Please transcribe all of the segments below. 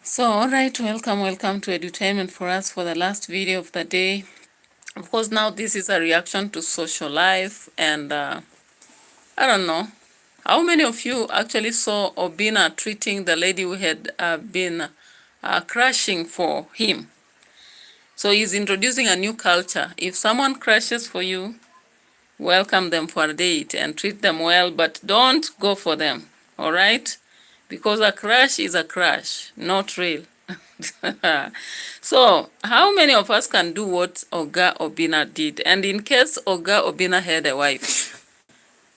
So, alright, welcome to edutainment for us for the last video of the day. Of course, now this is a reaction to social life, and I don't know how many of you actually saw Obina treating the lady who had been crushing for him. So he's introducing a new culture. If someone crushes for you, welcome them for a date and treat them well, but don't go for them, alright? Because a crush is a crush, not real. So, how many of us can do what Oga Obina did? And in case Oga Obina had a wife,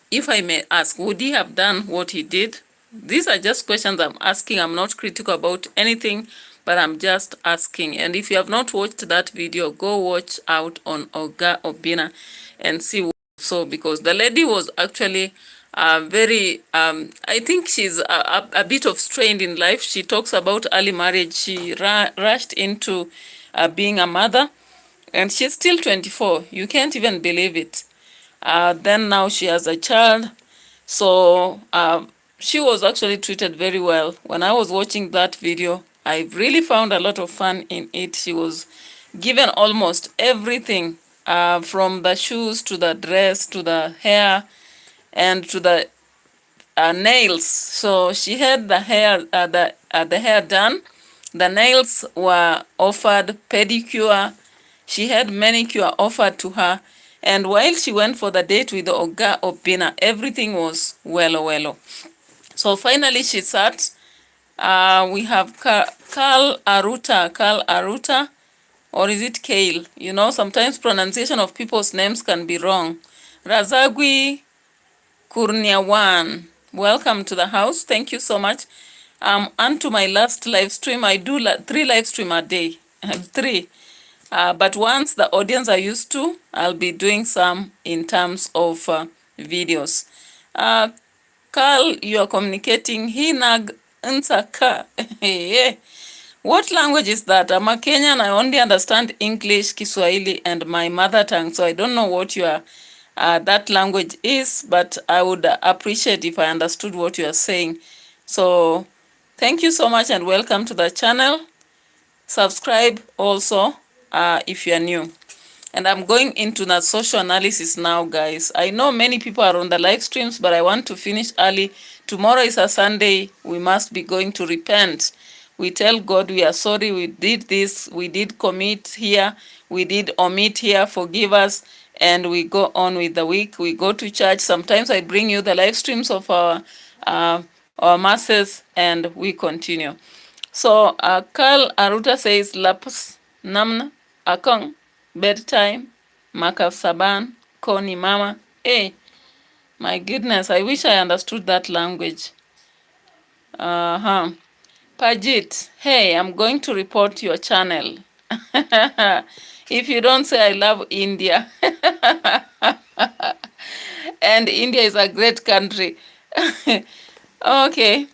if I may ask, would he have done what he did? These are just questions I'm asking. I'm not critical about anything, but I'm just asking. And if you have not watched that video, go watch out on Oga Obina and see what so, because the lady was actually very, I think she's a bit of strained in life. She talks about early marriage. She rushed into being a mother, and she's still 24. You can't even believe it. Then now she has a child. So she was actually treated very well. When I was watching that video, I really found a lot of fun in it. She was given almost everything, from the shoes to the dress to the hair and to the nails. So she had the hair done. The nails were offered, pedicure. She had manicure offered to her. And while she went for the date with Oga Obina, everything was well. So finally she sat. We have Carl Aruta, or is it Kale? You know, sometimes pronunciation of people's names can be wrong. Razagwi Kurniawan, welcome to the house. Thank you so much. And to my last live stream, I do 3 live stream a day. 3. But once the audience are used to, I'll be doing some in terms of videos. Carl, you are communicating. Hinag Nsaka. What language is that? I'm a Kenyan. I only understand English, Kiswahili, and my mother tongue. So I don't know what that language is, but I would appreciate if I understood what you are saying. So thank you so much and welcome to the channel. Subscribe also if you are new. And I'm going into the social analysis now, guys. I know many people are on the live streams, but I want to finish early. Tomorrow is a Sunday. We must be going to repent. We tell God we are sorry, we did this, we did commit here, we did omit here, forgive us, and we go on with the week. We go to church. Sometimes I bring you the live streams of our masses, and we continue. So Carl Aruta says, Laps namna akong bedtime makav saban koni mama. Hey, my goodness, I wish I understood that language. Pajit, hey, I'm going to report your channel. If you don't say I love India. And India is a great country. Okay.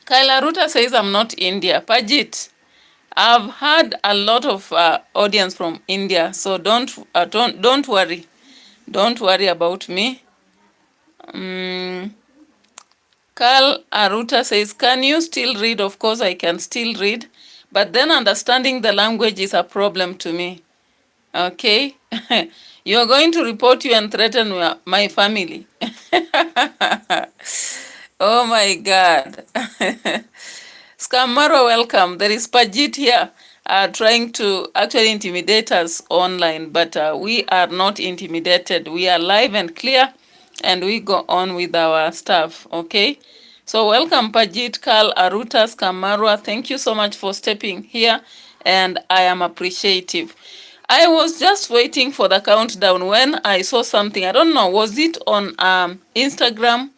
Kaila Ruta says I'm not India. Pajit, I've had a lot of audience from India, so don't worry. Don't worry about me. Carl Aruta says, can you still read? Of course I can still read, but then understanding the language is a problem to me. Okay? You're going to report you and threaten my family. Oh my God. Skamaro, welcome. There is Pajit here trying to actually intimidate us online, but we are not intimidated. We are live and clear, and we go on with our stuff, okay? So welcome Pajit, Carl, Aruta, Skamaro. Thank you so much for stepping here, and I am appreciative. I was just waiting for the countdown when I saw something. I don't know, was it on Instagram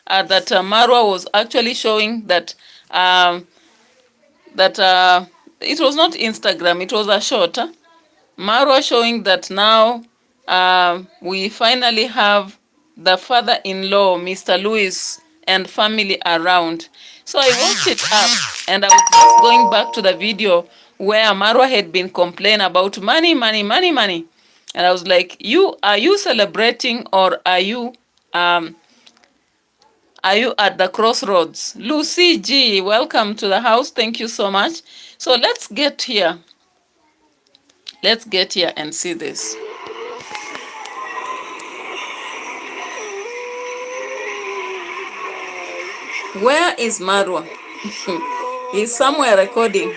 that Marwa was actually showing that it was not Instagram, it was a short. Marwa showing that now we finally have the father-in-law, Mr. Lewis, and family around. So I watched it up, and I was just going back to the video where Marwa had been complaining about money. And I was like, are you celebrating, or are you Are you at the crossroads? Lucy G, welcome to the house. Thank you so much. So let's get here. Let's get here and see this. Where is Marwa? He's somewhere recording.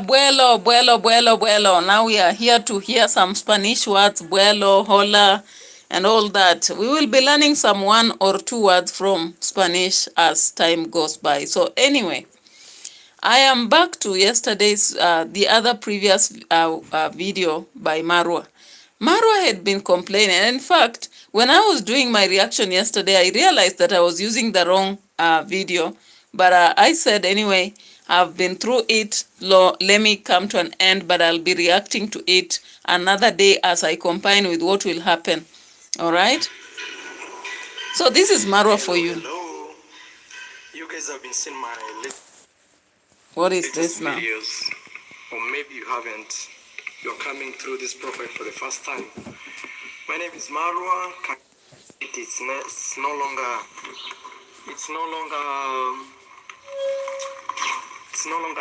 Buelo, buelo, buelo, buelo. Now we are here to hear some Spanish words, buelo, hola, and all that. We will be learning some 1 or 2 words from Spanish as time goes by. So anyway, I am back to yesterday's, the other previous video by Marwa. Marwa had been complaining, and in fact, when I was doing my reaction yesterday, I realized that I was using the wrong video, but I said anyway, I've been through it, let me come to an end, but I'll be reacting to it another day as I combine with what will happen. All right? So this is Marwa for you. Hello. You guys have been seeing my what is this now? videos, or maybe you haven't. You're coming through this profile for the first time. My name is Marwa. It's no longer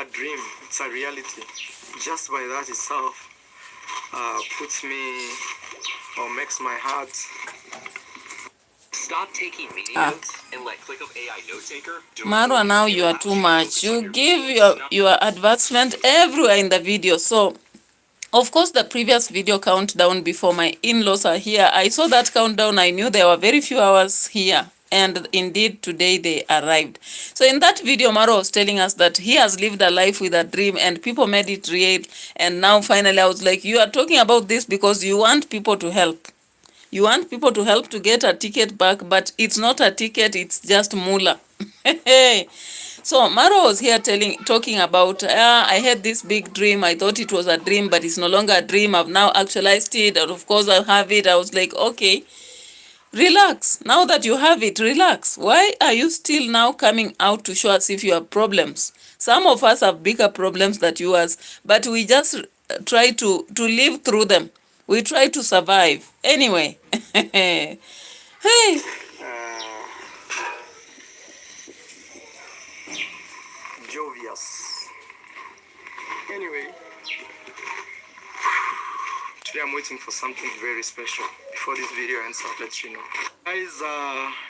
a dream. It's a reality. Just by that itself puts me, or makes my heart. Stop taking mini notes and click of AI note taker. Marwa, now you are too much. You give your advertisement everywhere in the video. So, of course, the previous video countdown before my in-laws are here, I saw that countdown. I knew there were very few hours here. And indeed, today they arrived. So in that video, Marwa was telling us that he has lived a life with a dream and people made it real. And now finally I was like, you are talking about this because you want people to help. You want people to help to get a ticket back, but it's not a ticket, it's just moolah. So Marwa was here talking about, I had this big dream. I thought it was a dream, but it's no longer a dream. I've now actualized it, and of course I have it. I was like, okay, relax. Now that you have it, relax. Why are you still now coming out to show us if you have problems? Some of us have bigger problems than yours, but we just try to live through them. We try to survive. Anyway. Hey. Jovious. Anyway, today I'm waiting for something very special. Before this video ends, I'll let you know. Guys,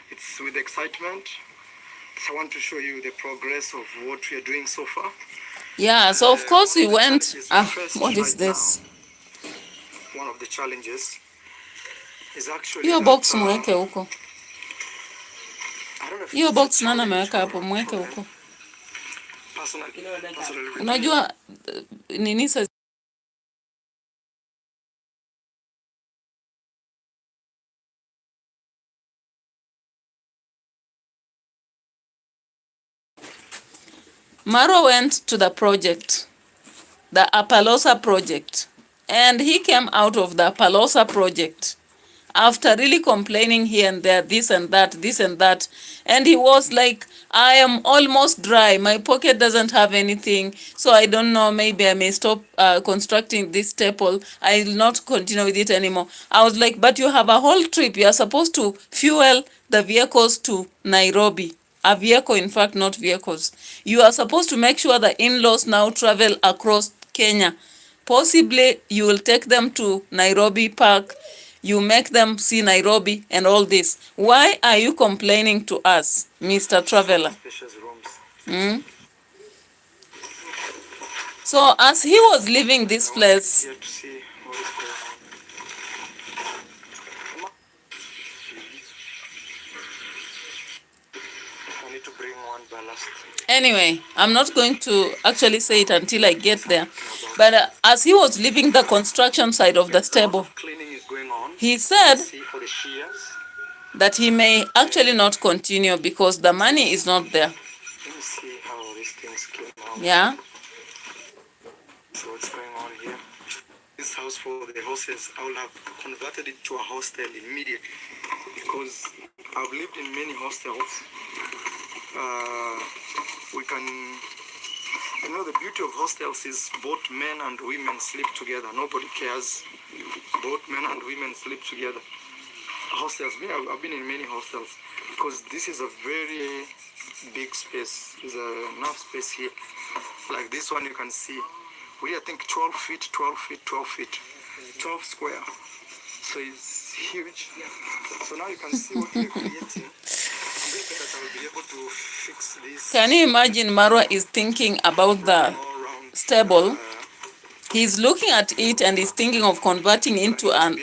it's with excitement. I want to show you the progress of what we are doing so far. Yeah, so of course we went. What is this? One of the challenges is actually Hiyo box mweke huko. Hiyo box nana meweka hapo, mweke huko. Unajua nini sasa? Marwa went to the project, the Apalosa project, and he came out of the Apalosa project after really complaining here and there, this and that, and he was like, I am almost dry, my pocket doesn't have anything, so I don't know, maybe I may stop constructing this temple, I will not continue with it anymore. I was like, but you have a whole trip, you are supposed to fuel the vehicles to Nairobi. A vehicle, in fact, not vehicles. You are supposed to make sure the in-laws now travel across Kenya. Possibly, you will take them to Nairobi Park. You make them see Nairobi and all this. Why are you complaining to us, Mr. Traveler? So, as he was leaving this place, anyway, I'm not going to actually say it until I get there. But as he was leaving the construction side of the stable, he said that he may actually not continue because the money is not there. Yeah. So what's going on here? This house for the hostels, I will have converted it to a hostel immediately because I've lived in many hostels. We can, the beauty of hostels is both men and women sleep together. Nobody cares. Both men and women sleep together. Hostels, I've been in many hostels because this is a very big space. There's enough space here. Like this one you can see. We I think 12 feet, 12 feet, 12 feet, 12 square. So it's huge. So now you can see what we're creating. I'm very sure that I will be able to fix this. Can you imagine Marwa is thinking about the stable? He's looking at it and he's thinking of converting into a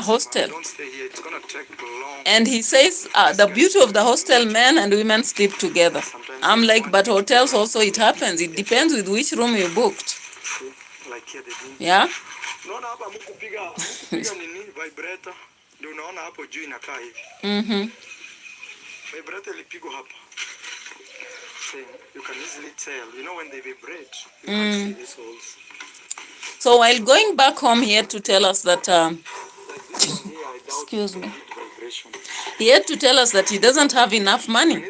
hostel. Don't stay here. It's gonna take long. And he says the beauty of the hostel, men and women sleep together. I'm like, but hotels also it happens. It depends with which room you booked. Like here they do. Yeah? Unaona hapa mkupiga nini vibrator ndio unaona hapo juu inakaa hivi. Vibrator ilipigwa hapa. So you can easily tell, when they vibrate, you can see these holes. So while going back home, he had to tell us that excuse me. He had to tell us that he doesn't have enough money.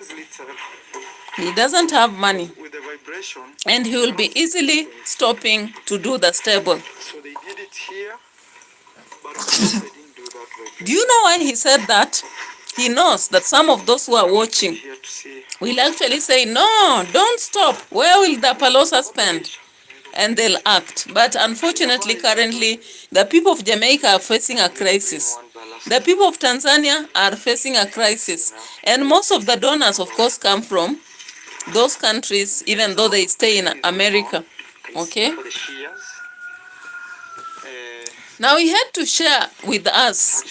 He doesn't have money. With the vibration, and he will be easily stopping to do the stable. So they did it here, but of course they didn't do that vibration. Do you know why he said that? He knows that some of those who are watching will actually say, no, don't stop. Where will the Palosa spend? And they'll act. But unfortunately, currently, the people of Jamaica are facing a crisis. The people of Tanzania are facing a crisis. And most of the donors, of course, come from those countries, even though they stay in America. Okay? Now he had to share with us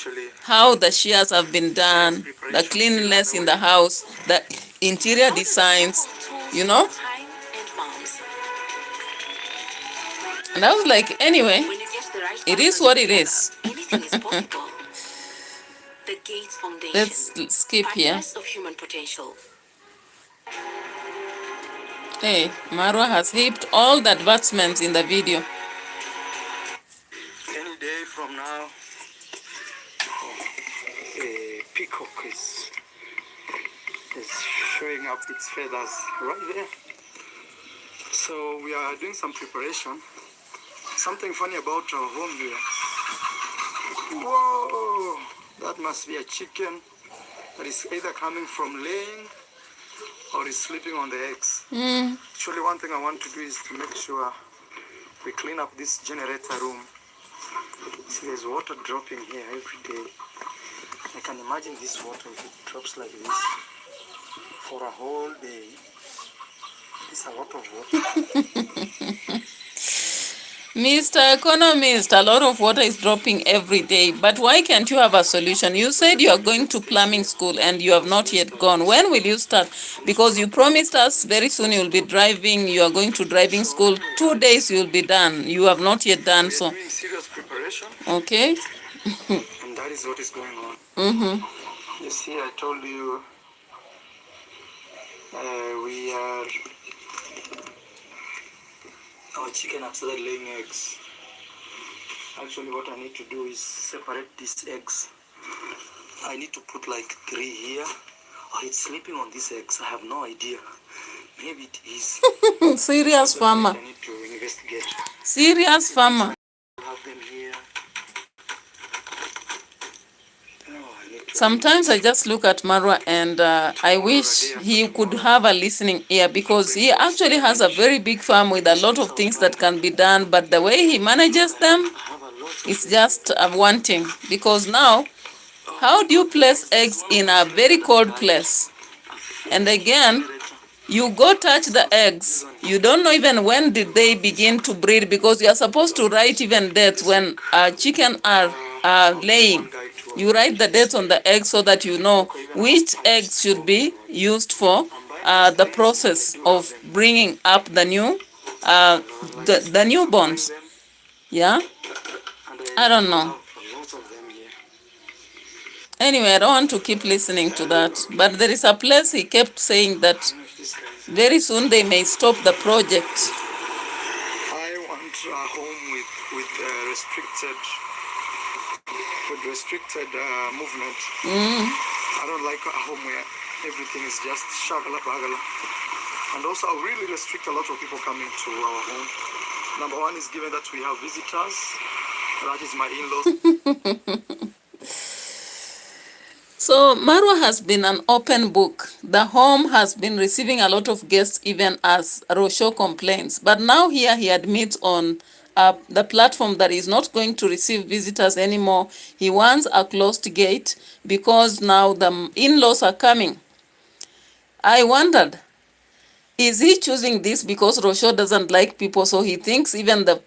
how the shears have been done, the cleanliness in the house, the interior designs, And I was like, anyway, it is what it is. Let's skip here. Hey, Marwa has heaped all the advertisements in the video. Any day from now, a peacock is showing up its feathers right there. So we are doing some preparation. Something funny about our home here. Whoa! That must be a chicken that is either coming from laying or is sleeping on the eggs. Actually, one thing I want to do is to make sure we clean up this generator room. See, there's water dropping here every day. I can imagine this water if it drops like this for a whole day. It's a lot of water. Mr. Economist, a lot of water is dropping every day. But why can't you have a solution? You said you are going to plumbing school and you have not yet gone. When will you start? Because you promised us very soon you will be driving. You are going to driving school. 2 days you will be done. You have not yet done so. We are doing serious preparation. Okay. And that is what is going on. You see, I told you we are... Our chicken have started laying eggs. Actually, what I need to do is separate these eggs. I need to put like 3 here. Oh, it's sleeping on these eggs. I have no idea. Maybe it is. Serious farmer. I need to investigate. Serious farmer. Have them here. Sometimes I just look at Marwa and I wish he could have a listening ear, because he actually has a very big farm with a lot of things that can be done, but the way he manages them, it's just wanting. Because now, how do you place eggs in a very cold place? And again, you go touch the eggs, you don't know even when did they begin to breed, because you are supposed to write even dates when chicken are laying. You write the dates on the eggs so that you know which eggs should be used for the process of bringing up the new the newborns. Yeah, I don't know. Anyway, I don't want to keep listening to that, but there is a place he kept saying that very soon they may stop the project. I restricted movement. I don't like a home where everything is just shagala bagala. And also, I really restrict a lot of people coming to our home. Number one is given that we have visitors. That is my in-laws. So Marwa has been an open book. The home has been receiving a lot of guests even as Rosho complains. But now here he admits on the platform that he's not going to receive visitors anymore. He wants a closed gate because now the in-laws are coming. I wondered, is he choosing this because Rosho doesn't like people, so he thinks even the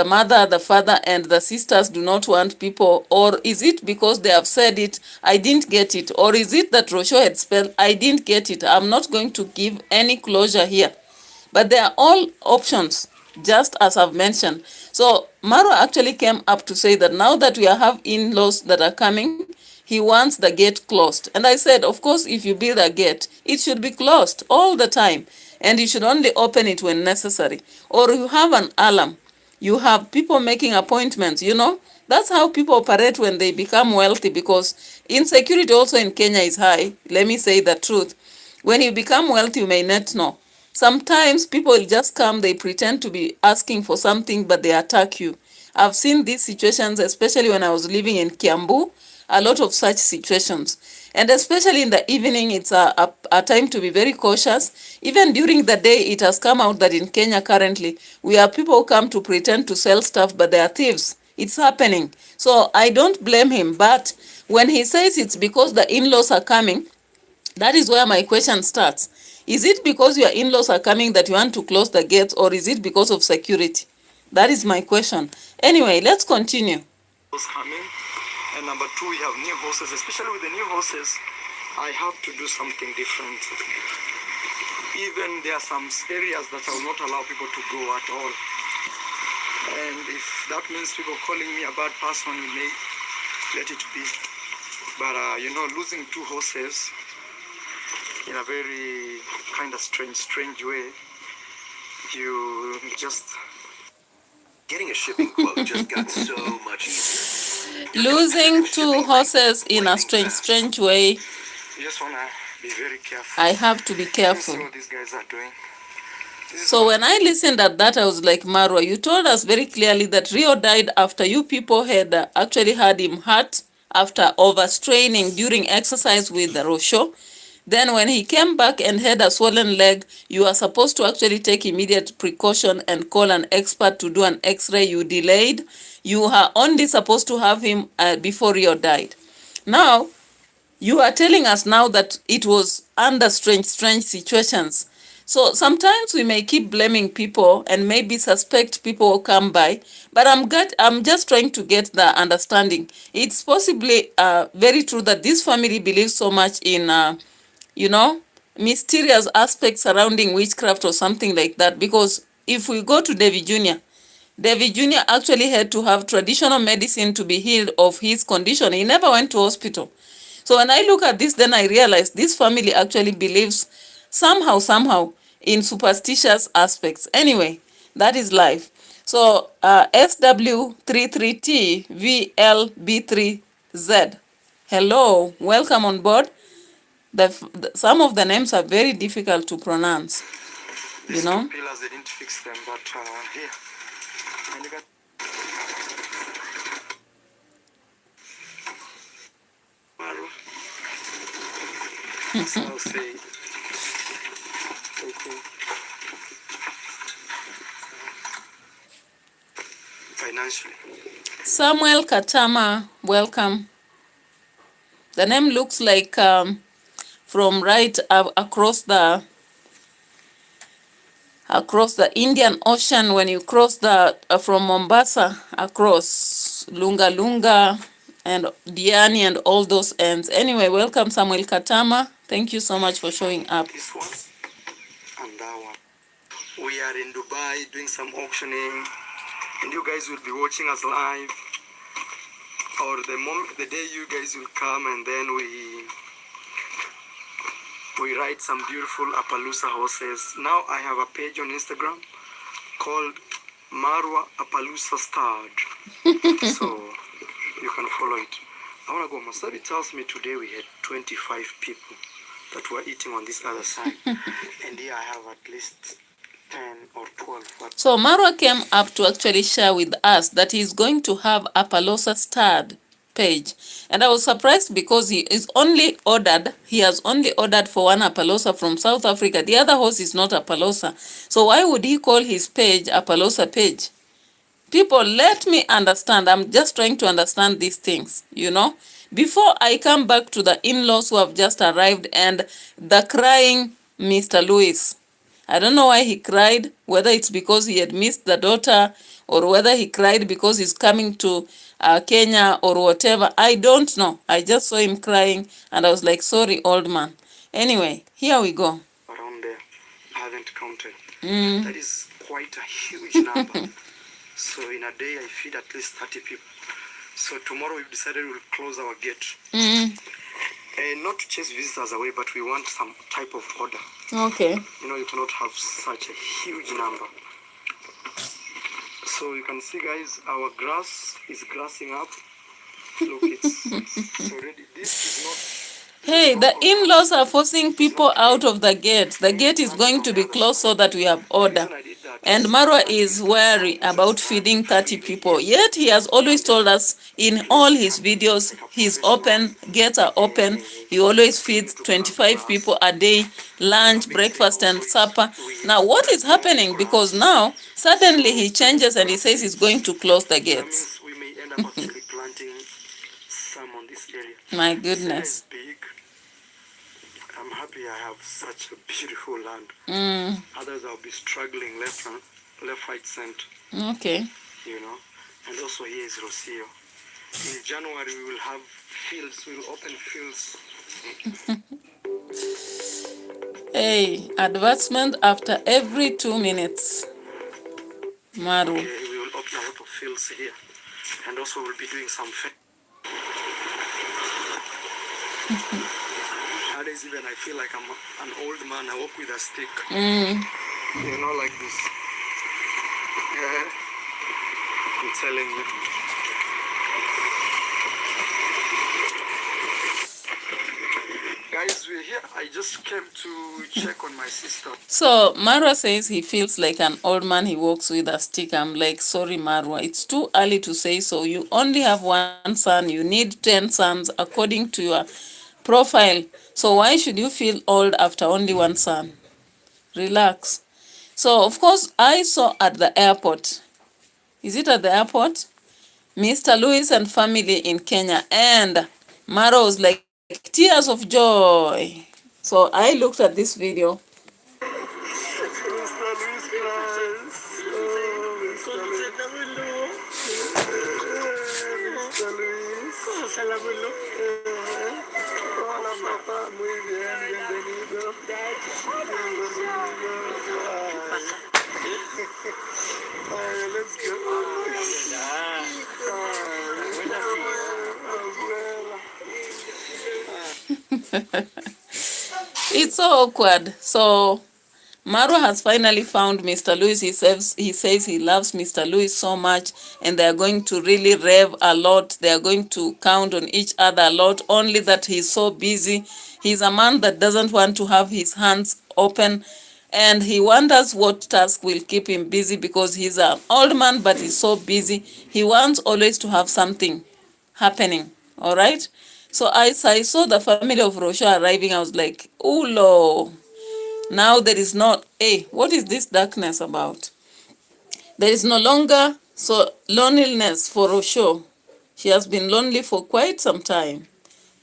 mother, the father, and the sisters do not want people? Or is it because they have said it, I didn't get it? Or is it that Rosho had spelled, I didn't get it? I'm not going to give any closure here. But they are all options, just as I've mentioned. So Maro actually came up to say that now that we have in-laws that are coming, he wants the gate closed. And I said, of course, if you build a gate, it should be closed all the time. And you should only open it when necessary. Or you have an alarm. You have people making appointments, you know. That's how people operate when they become wealthy, because insecurity also in Kenya is high. Let me say the truth. When you become wealthy, you may not know. Sometimes people will just come, they pretend to be asking for something, but they attack you. I've seen these situations, especially when I was living in Kiambu, a lot of such situations. And especially in the evening, it's a time to be very cautious. Even during the day, it has come out that in Kenya currently, we have people who come to pretend to sell stuff, but they are thieves. It's happening. So I don't blame him. But when he says it's because the in-laws are coming, that is where my question starts. Is it because your in-laws are coming that you want to close the gates, or is it because of security? That is my question. Anyway, let's continue. And number two, we have new horses. Especially with the new horses, I have to do something different. Even there are some areas that I will not allow people to go at all. And if that means people calling me a bad person, we may let it be. But, you know, losing two horses in a very kind of strange way, you just... Getting a shipping quote just got so much easier. Losing two horses in a strange way. You just want to be very careful. I have to be careful. See what these guys are doing. So when I listened at that, I was like, Marwa, you told us very clearly that Rio died after you people had actually had him hurt after overstraining during exercise with the Rosho. Then when he came back and had a swollen leg, you are supposed to actually take immediate precaution and call an expert to do an x-ray. You delayed. You are only supposed to have him before Rio died. Now, you are telling us now that it was under strange situations. So sometimes we may keep blaming people and maybe suspect people will come by, but I'm just trying to get the understanding. It's possibly very true that this family believes so much in you know, mysterious aspects surrounding witchcraft or something like that. Because if we go to David Jr., David Jr. actually had to have traditional medicine to be healed of his condition. He never went to hospital. So when I look at this, then I realize this family actually believes somehow in superstitious aspects. Anyway, that is life. So SW33TVLB3Z. Hello, welcome on board. Some of the names are very difficult to pronounce. You know? These two pillars, they didn't fix them, but here. And you got... So I'll say... Okay. Financially. Samuel Katama, welcome. The name looks like... from right across the Indian Ocean, when you cross the from Mombasa across Lunga and Diani and all those ends. Anyway, welcome Samuel Katama. Thank you so much for showing up. This one and that one. We are in Dubai doing some auctioning, and you guys will be watching us live, or the day you guys will come, and then we ride some beautiful Appaloosa horses. Now I have a page on Instagram called Marwa Appaloosa Stud. So you can follow it. I want to go. Masabi tells me today we had 25 people that were eating on this other side. And here I have at least 10 or 12. So Marwa came up to actually share with us that he's going to have a Palosa starred page. And I was surprised because he has only ordered for one Apalosa from South Africa. The other horse is not a Palosa. So why would he call his page a Palosa page? People, let me understand. I'm just trying to understand these things, you know. Before I come back to the in-laws who have just arrived and the crying Mr. Lewis. I don't know why he cried, whether it's because he had missed the daughter or whether he cried because he's coming to Kenya or whatever. I don't know. I just saw him crying and I was like, sorry, old man. Anyway, here we go. Around there, I haven't counted. That is quite a huge number. So in a day, I feed at least 30 people. So tomorrow we've decided we'll close our gate. And not to chase visitors away, but we want some type of order. Okay. You know, you cannot have such a huge number. So you can see, guys, our grass is grassing up. Look, it's already, this is not... Hey, the in-laws are forcing people out of the gate. The gate is going to be closed so that we have order. And Marwa is wary about feeding 30 people. Yet he has always told us in all his videos, he's open, gates are open. He always feeds 25 people a day, lunch, breakfast, and supper. Now, what is happening? Because now, suddenly he changes and he says he's going to close the gates. We may end up actually planting some on this area. My goodness. I'm happy I have such a beautiful land. Others I'll be struggling left, right, center. Okay. You know, and also here is Rocio. In January we will have fields. We will open fields. Hey, advancement after every 2 minutes. Maru. Okay, we will open a lot of fields here, and also we'll be doing some. Nowadays, even I feel like I'm an old man. I walk with a stick. You know, like this. Yeah. I'm telling you. Guys, we're here. I just came to check on my sister. So Marwa says he feels like an old man. He walks with a stick. I'm like, sorry, Marwa. It's too early to say so. You only have one son. You need 10 sons according to your profile. So why should you feel old after only one son? Relax. So, of course, I saw at the airport. Is it at the airport? Mr. Lewis and family in Kenya. And Mara was like, tears of joy. So I looked at this video. It's so awkward. So Marwa has finally found Mr. Lewis. He says he loves Mr. Lewis so much, and they are going to really rev a lot. They are going to count on each other a lot, only that he's so busy. He's a man that doesn't want to have his hands open, and he wonders what task will keep him busy because he's an old man, but he's so busy. He wants always to have something happening, all right? So as I saw the family of Rosha arriving, I was like, oh, Lord. Now there is not, hey, what is this darkness about? There is no longer so loneliness for Rosho. She has been lonely for quite some time.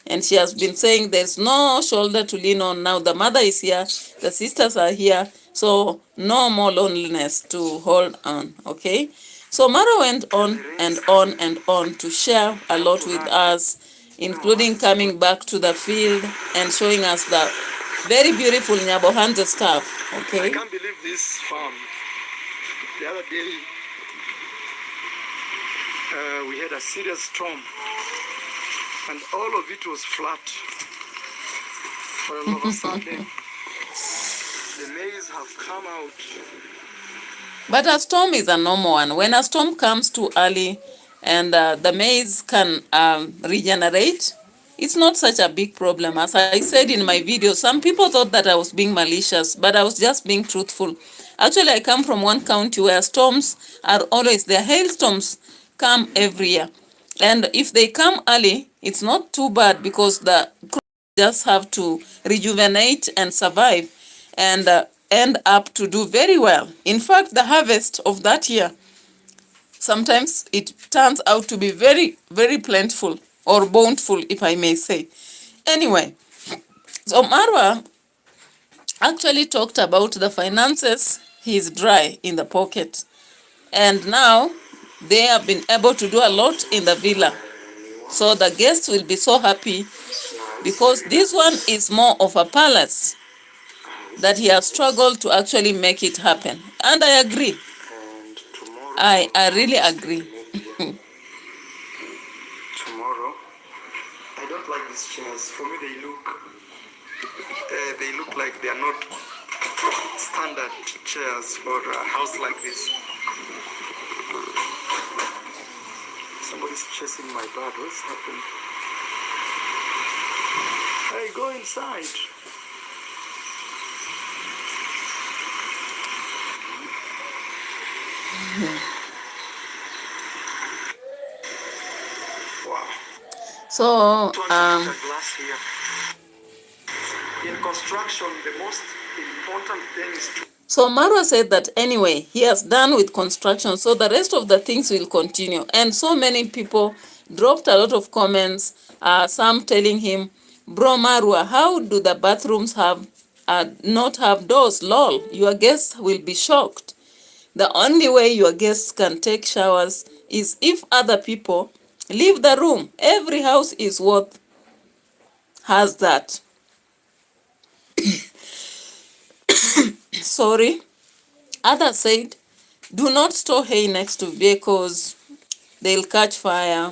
And she has been saying there's no shoulder to lean on now. The mother is here, the sisters are here, so no more loneliness to hold on, okay? So Mara went on and on and on to share a lot with us, including coming back to the field and showing us the very beautiful Nyabohanja stuff, okay? I can't believe this farm. The other day, we had a serious storm, and all of it was flat. But all of a sudden, the maize have come out. But a storm is a normal one. When a storm comes too early, and the maize can regenerate, it's not such a big problem. As I said in my video, some people thought that I was being malicious, but I was just being truthful. Actually, I come from one county where storms are always there. Hailstorms come every year. And if they come early, it's not too bad because the crops just have to rejuvenate and survive and end up to do very well. In fact, the harvest of that year, sometimes it turns out to be very, very plentiful or bountiful, if I may say. Anyway, so Marwa actually talked about the finances. He's dry in the pocket. And now they have been able to do a lot in the villa. So the guests will be so happy because this one is more of a palace that he has struggled to actually make it happen. And I agree. I really agree. Tomorrow, I don't like these chairs. For me, they look like they are not standard chairs for a house like this. Somebody's chasing my dad. What's happening? Hey, go inside. Wow. So, Glass here. In construction, the most important thing is to so Marwa said that anyway, he has done with construction, so the rest of the things will continue. And so many people dropped a lot of comments, some telling him, bro Marwa, how do the bathrooms have not have doors? Lol, your guests will be shocked. The only way your guests can take showers is if other people leave the room. Every house is worth has that. Sorry. Others said, do not store hay next to vehicles. They'll catch fire.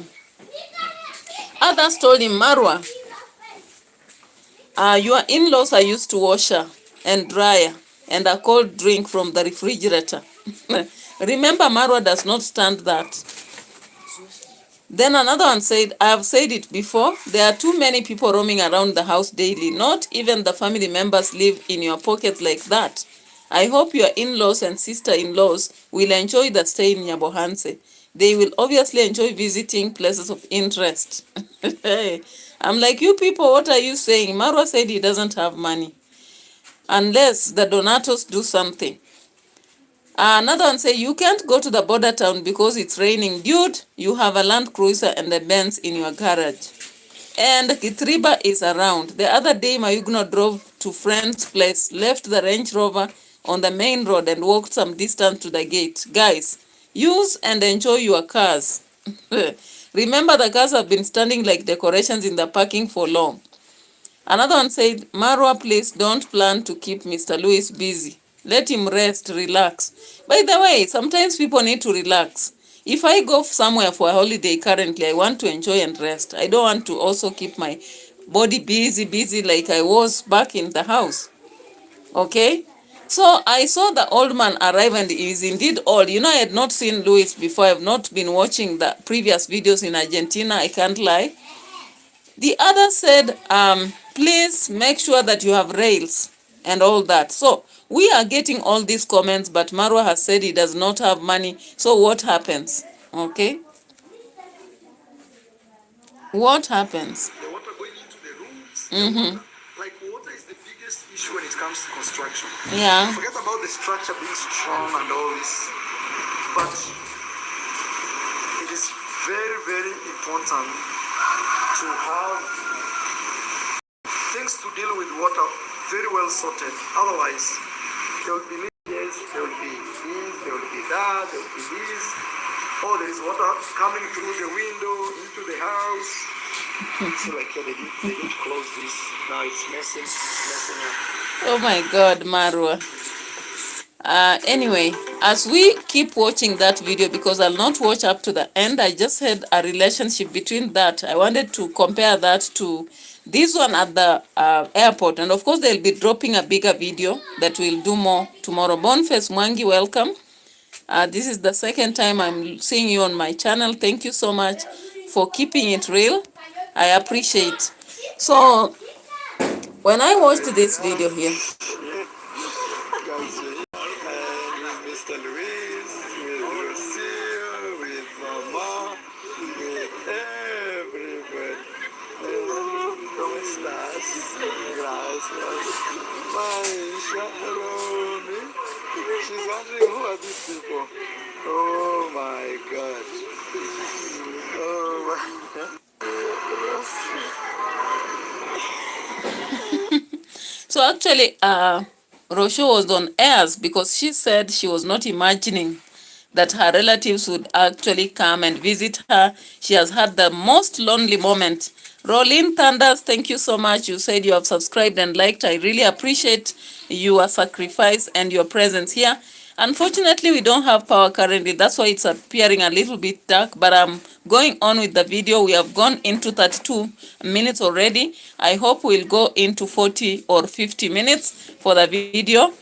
Others told him, Marwa, your in-laws are used to washer and dryer and a cold drink from the refrigerator. Remember, Marwa does not stand that. Then another one said, I have said it before, there are too many people roaming around the house daily. Not even the family members live in your pocket like that. I hope your in-laws and sister-in-laws will enjoy the stay in Nyabohanse. They will obviously enjoy visiting places of interest. I'm like, you people, what are you saying? Marwa said he doesn't have money. Unless the donatos do something. Another one say, you can't go to the border town because it's raining. Dude, you have a Land Cruiser and a Benz in your garage. And Kitriba is around. The other day, Mayugno drove to friend's place, left the Range Rover on the main road and walked some distance to the gate. Guys, use and enjoy your cars. Remember, the cars have been standing like decorations in the parking for long. Another one said, Marwa, please don't plan to keep Mr. Louis busy. Let him rest, relax. By the way, sometimes people need to relax. If I go somewhere for a holiday currently, I want to enjoy and rest. I don't want to also keep my body busy like I was back in the house. Okay? So I saw the old man arrive and he is indeed old. You know, I had not seen Louis before. I have not been watching the previous videos in Argentina. I can't lie. The other said, please make sure that you have rails and all that. So we are getting all these comments, but Marwa has said he does not have money. So what happens? Okay. What happens? the water going into the rooms. Like water is the biggest issue when it comes to construction. Yeah. Forget about the structure being strong and all this, but it is very, very important to have things to deal with water very well sorted. Otherwise, there will be leakages, there will be this, there will be that, there will be this. Oh, there is water coming through the window into the house. So like, yeah, they didn't close this. Now it's messing up. Oh my God, Marwa. Anyway, as we keep watching that video, because I'll not watch up to the end, I just had a relationship between that. I wanted to compare that to this one at the airport. And of course, they'll be dropping a bigger video that we'll do more tomorrow. Boniface Mwangi, welcome. This is the second time I'm seeing you on my channel. Thank you so much for keeping it real. I appreciate. So when I watched this video here, Guys, with Mr. Luis, with Lucille, with Mama, with everybody. ¿Cómo estás? Gracias. Maisha, hello, me. She's wondering who are these people. Oh my God. Oh my. so actually, Rosho was on airs because she said she was not imagining that her relatives would actually come and visit her. She has had the most lonely moment. Rolling Thunders, thank you so much. You said you have subscribed and liked. I really appreciate your sacrifice and your presence here. Unfortunately, we don't have power currently. That's why it's appearing a little bit dark, but I'm going on with the video. We have gone into 32 minutes already. I hope we'll go into 40 or 50 minutes for the video.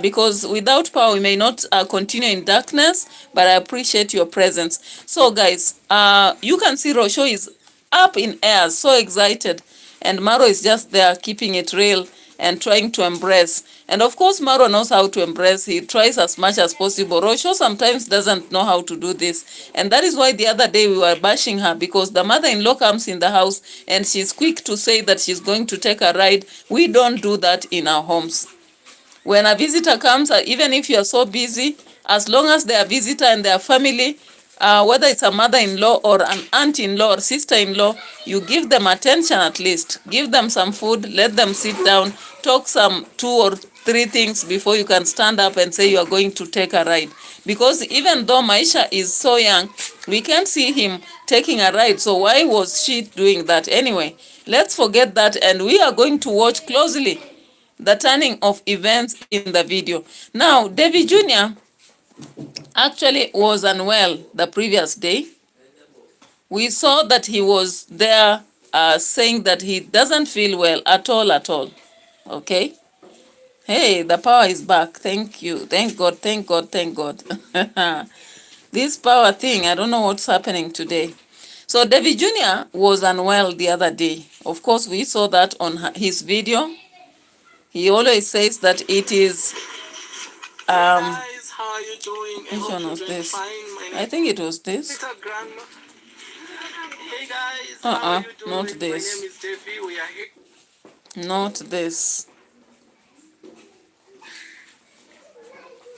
Because without power we may not continue in darkness, but I appreciate your presence. So guys, you can see Rosho is up in air, so excited, and Maro is just there keeping it real and trying to embrace. And of course Maro knows how to embrace. He tries as much as possible. Rosho sometimes doesn't know how to do this, and that is why the other day we were bashing her, because the mother-in-law comes in the house and she's quick to say that she's going to take a ride. We don't do that in our homes. When a visitor comes, even if you are so busy, as long as they are a visitor and their family, whether it's a mother-in-law or an aunt-in-law or sister-in-law, you give them attention at least. Give them some food, let them sit down, talk some 2 or 3 things before you can stand up and say you are going to take a ride. Because even though Maisha is so young, we can't see him taking a ride. So why was she doing that? Anyway, let's forget that, and we are going to watch closely the turning of events in the video. Now, Davy Jr. actually was unwell the previous day. We saw that he was there saying that he doesn't feel well at all. Okay? Hey, the power is back. Thank you. Thank God, thank God, thank God. This power thing, I don't know what's happening today. So Davy Jr. was unwell the other day. Of course, we saw that on his video. He always says that it is Guys, how are you doing? which one was this? Fine. I think it was this. Grandma. Hey guys, how are you doing? Not this. My name is Davy. We are here. Not this.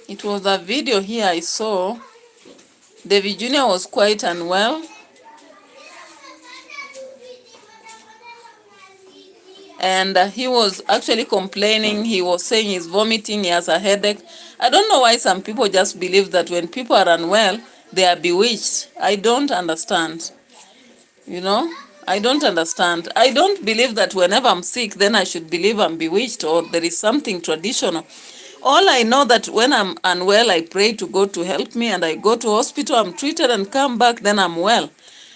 It was a video here I saw. Davy Jr. was quite unwell. And he was actually complaining. He was saying he's vomiting, he has a headache. I don't know why some people just believe that when people are unwell, they are bewitched. I don't understand. You know, I don't understand. I don't believe that whenever I'm sick, then I should believe I'm bewitched or there is something traditional. All I know that when I'm unwell, I pray to God to help me, and I go to hospital, I'm treated and come back, then I'm well.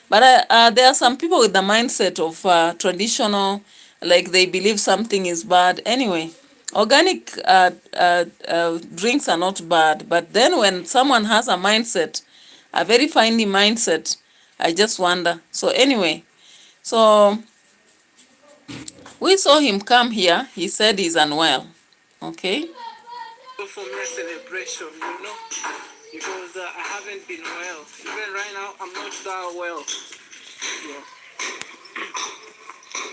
But there are some people with the mindset of traditional, like they believe something is bad. Anyway, organic drinks are not bad. But then when someone has a mindset, a very finely mindset, I just wonder. So anyway, so we saw him come here. He said he's unwell. Okay. For my celebration, you know, because I haven't been well. Even right now, I'm not that well. Yeah.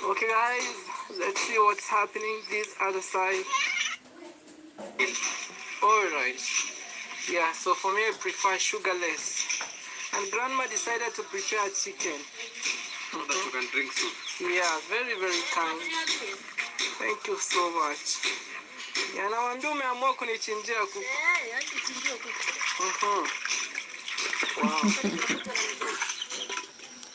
Okay, guys, let's see what's happening this other side. Alright. Yeah, so for me, I prefer sugarless. And Grandma decided to prepare chicken. So that you can drink soup. Yeah, very, very kind. Thank you so much. Yeah, now I'm doing my work on it in kuku.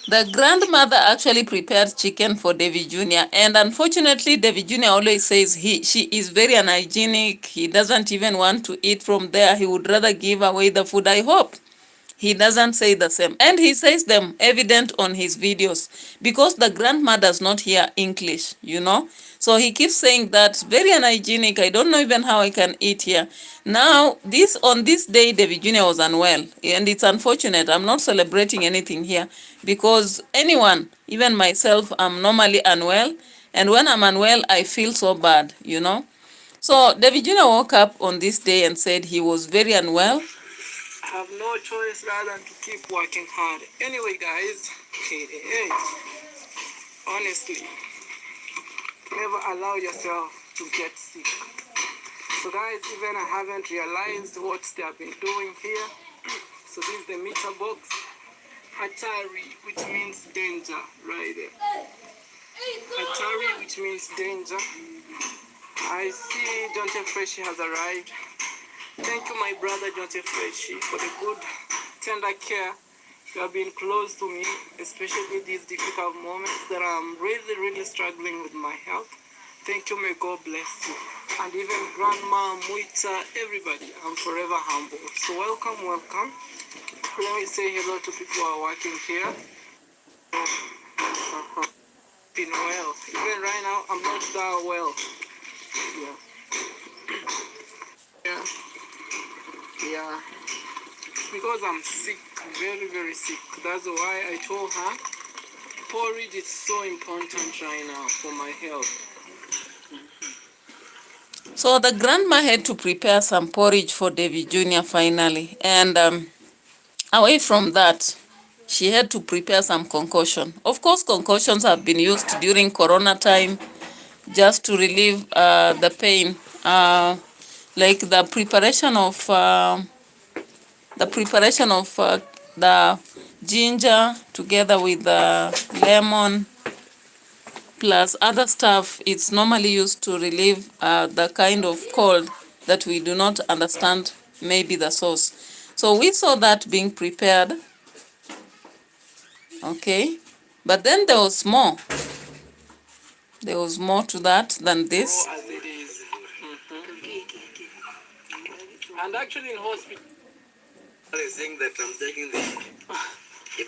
The grandmother actually prepared chicken for Davy Jr. And unfortunately, Davy Jr. always says she is very unhygienic. He doesn't even want to eat from there. He would rather give away the food. I hope he doesn't say the same. And he says them evident on his videos because the grandma does not hear English, you know. So he keeps saying that very unhygienic. I don't know even how I can eat here. Now, on this day, David Jr. was unwell. And it's unfortunate. I'm not celebrating anything here because anyone, even myself, I'm normally unwell. And when I'm unwell, I feel so bad, you know. So David Jr. woke up on this day and said he was very unwell. I have no choice rather than to keep working hard. Anyway, guys, honestly, never allow yourself to get sick. So guys, even I haven't realized what they have been doing here. So this is the meter box. Atari, which means danger, right there. Atari, which means danger. I see Jonte Freshie has arrived. Thank you, my brother Jonte Freshie, for the good, tender care. You have been close to me, especially these difficult moments that I'm really struggling with my health. Thank you, may God bless you. And even Grandma, Muita, everybody, I'm forever humble. So welcome. Let me say hello to people who are working here. Been well. Even right now, I'm not that well. Yeah. It's because I'm sick, very sick. That's why I told her porridge is so important right now for my health. So the grandma had to prepare some porridge for David Jr. finally. And away from that, she had to prepare some concoction. Of course, concoctions have been used during Corona time just to relieve the pain. Like the preparation of the ginger together with the lemon plus other stuff. It's normally used to relieve the kind of cold that we do not understand maybe the source. So we saw that being prepared. Okay, but then there was more. There was more to that than this. As it is. And actually in hospital. They think that I'm taking the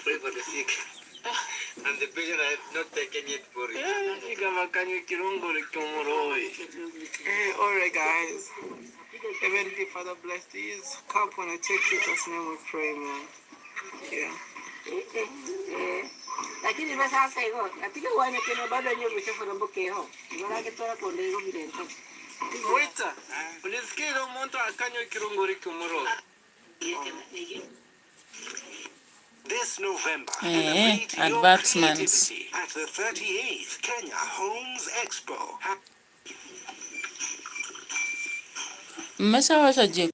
pray for the sick. And the patient I have not taken yet for it. Alright guys. Heavenly Father, bless these cup when I take Jesus' name we pray, man. Yeah. Lakini sasa hivyo napiga uone tena bado yenyewe umeshafuna mboke yao maana toa konde hiyo vile ndio Waiter, ulisikia ile mtu akanywa kirunguri kimuro. This November, Advertisements. at the 38th Kenya Homes Expo. Mmeshawasha je?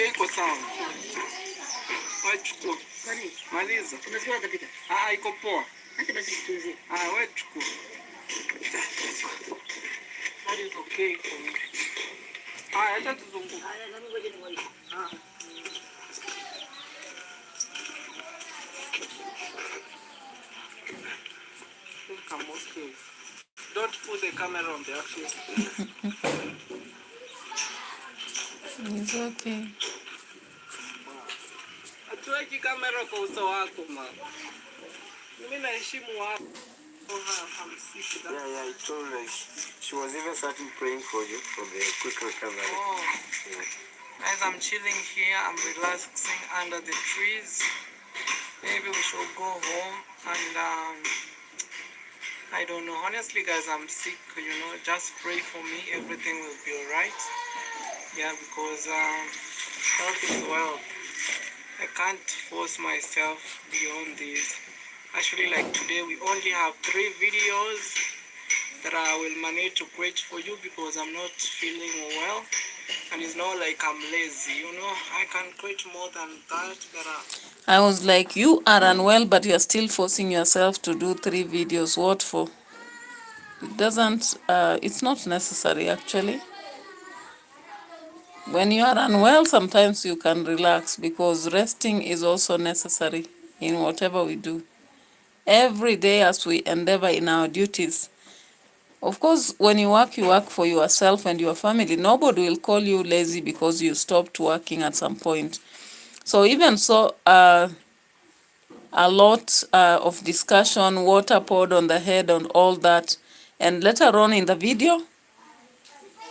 Iko sawa. Wachukua. Maliza. unasikia kapita Iko poa. hata basi tuanze Wachukua. That is okay for me. Acha tuzunguke. haya nani ngoja ni mwali I'm okay. Don't put the camera on the actual screen. It's okay. Atuweki kamera kwa uso wako mama. Mimi naheshimu wako. Yeah, I told her. She was even starting praying for you for the quick recovery. Oh. Guys, I'm chilling here. I'm relaxing under the trees. Maybe we should go home and I don't know. Honestly, guys, I'm sick. Just pray for me. Everything will be alright. Yeah, because health is wealth. I can't force myself beyond this. Actually, like today, we only have 3 videos that I will manage to create for you because I'm not feeling well. And it's not like I'm lazy, I can create more than that. I was like, you are unwell, but you're still forcing yourself to do 3 videos. What for? It doesn't, it's not necessary actually. When you are unwell, sometimes you can relax because resting is also necessary in whatever we do. Every day as we endeavor in our duties. Of course, when you work for yourself and your family. Nobody will call you lazy because you stopped working at some point. So even so, a lot of discussion, water poured on the head and all that. And later on in the video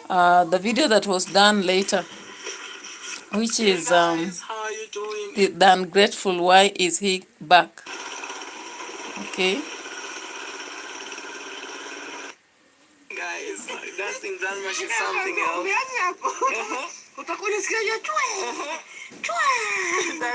that was done later, which is How are you doing? the ungrateful, why is he back? Okay. Guys, dancing grandma is something else.